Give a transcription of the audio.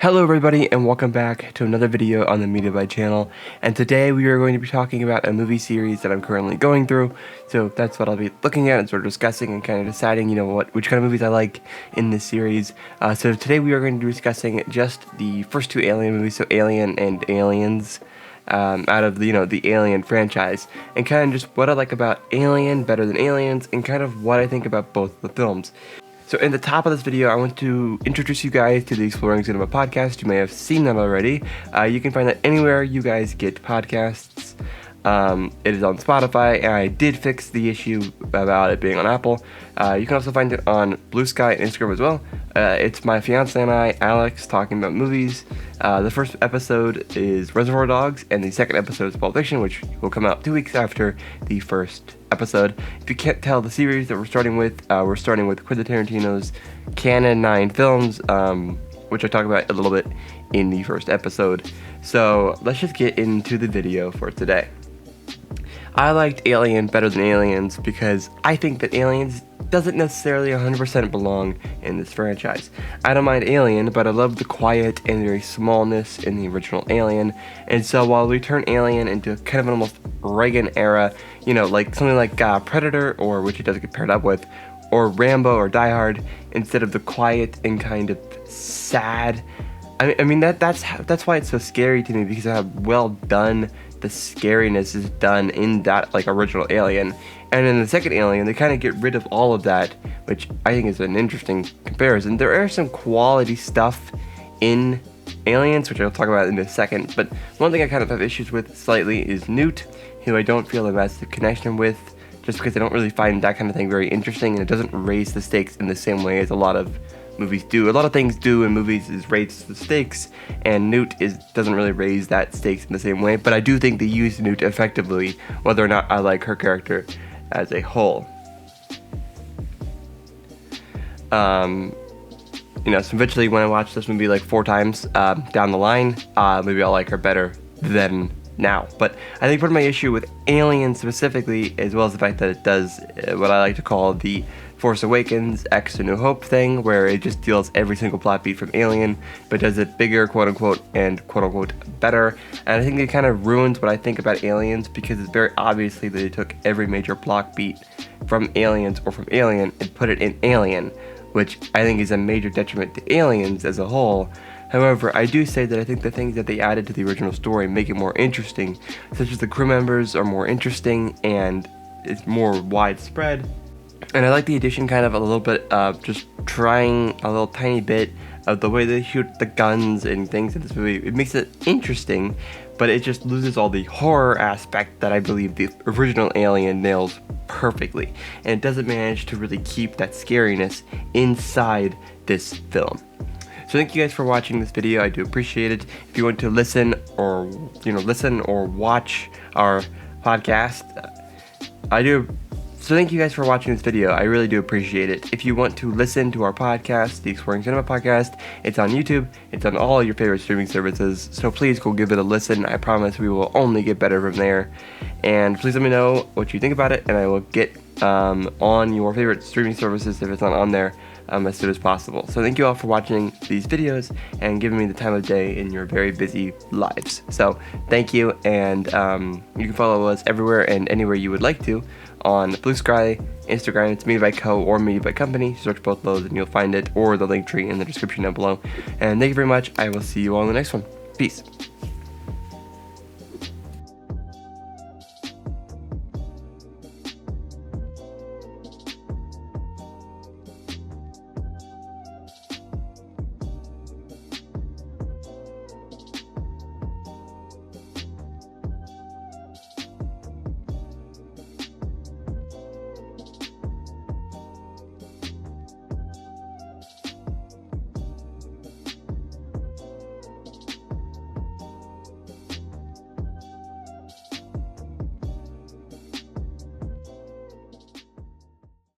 Hello everybody and welcome back to another video on the Media By channel, and today we are going to be talking about a movie series that I'm currently going through. So that's what I'll be looking at and sort of discussing and kind of deciding, which kind of movies I like in this series. So today we are going to be discussing just the first two Alien movies, so Alien and Aliens, out of the Alien franchise, and kind of just what I like about Alien better than Aliens, and kind of what I think about both the films. So in the top of this video, I want to introduce you guys to the Exploring Cinema podcast. You may have seen that already. You can find that anywhere you guys get podcasts. It is on Spotify, and I did fix the issue about it being on Apple. You can also find it on Blue Sky and Instagram as well. It's my fiance and I, Alex, talking about movies. The first episode is Reservoir Dogs, and the second episode is Pulp Fiction, which will come out 2 weeks after the first episode. If you can't tell the series that we're starting with Quentin Tarantino's Canon 9 films, which I talk about a little bit in the first episode. So let's just get into the video for today. I liked Alien better than Aliens because I think that Aliens doesn't necessarily 100% belong in this franchise. I don't mind Alien, but I love the quiet and very smallness in the original Alien, and so while we turn Alien into kind of an almost Reagan era, like something like Predator, or which it does get paired up with, or Rambo or Die Hard, instead of the quiet and kind of sad. I mean that's why it's so scary to me, because of how well done the scariness is done in that original Alien. And in the second Alien, they kind of get rid of all of that, which I think is an interesting comparison. There are some quality stuff in Aliens, which I'll talk about in a second, but one thing I kind of have issues with slightly is Newt, who I don't feel a massive connection with, just because I don't really find that kind of thing very interesting, and it doesn't raise the stakes in the same way as a lot of movies do. A lot of things do in movies is raise the stakes, and Newt doesn't really raise that stakes in the same way, but I do think they use Newt effectively, whether or not I like her character as a whole. So eventually when I watch this movie 4 times down the line, maybe I'll like her better than now. But I think part of my issue with Alien specifically, as well as the fact that it does what I like to call the Force Awakens X A New Hope thing, where it just steals every single plot beat from Alien, but does it bigger, quote unquote, and quote unquote better. And I think it kind of ruins what I think about Aliens, because it's very obviously that they took every major plot beat from Aliens or from Alien and put it in Alien, which I think is a major detriment to Aliens as a whole. However, I do say that I think the things that they added to the original story make it more interesting, such as the crew members are more interesting and it's more widespread. And I like the addition kind of a little bit of just trying a little tiny bit of the way they shoot the guns and things in this movie. It makes it interesting, but it just loses all the horror aspect that I believe the original Alien nails perfectly. And it doesn't manage to really keep that scariness inside this film. So thank you guys for watching this video. I do appreciate it. If you want to listen or watch our podcast, So thank you guys for watching this video. I really do appreciate it. If you want to listen to our podcast, the Exploring Cinema podcast, it's on YouTube. It's on all your favorite streaming services. So please go give it a listen. I promise we will only get better from there. And please let me know what you think about it, and I will get on your favorite streaming services if it's not on there as soon as possible. So thank you all for watching these videos and giving me the time of day in your very busy lives. So thank you, and you can follow us everywhere and anywhere you would like to on Blue Sky, Instagram. It's Media by Co or Media by Company. Search both those and you'll find it, or the link tree in the description down below. And thank you very much. I will see you all in the next one. Peace.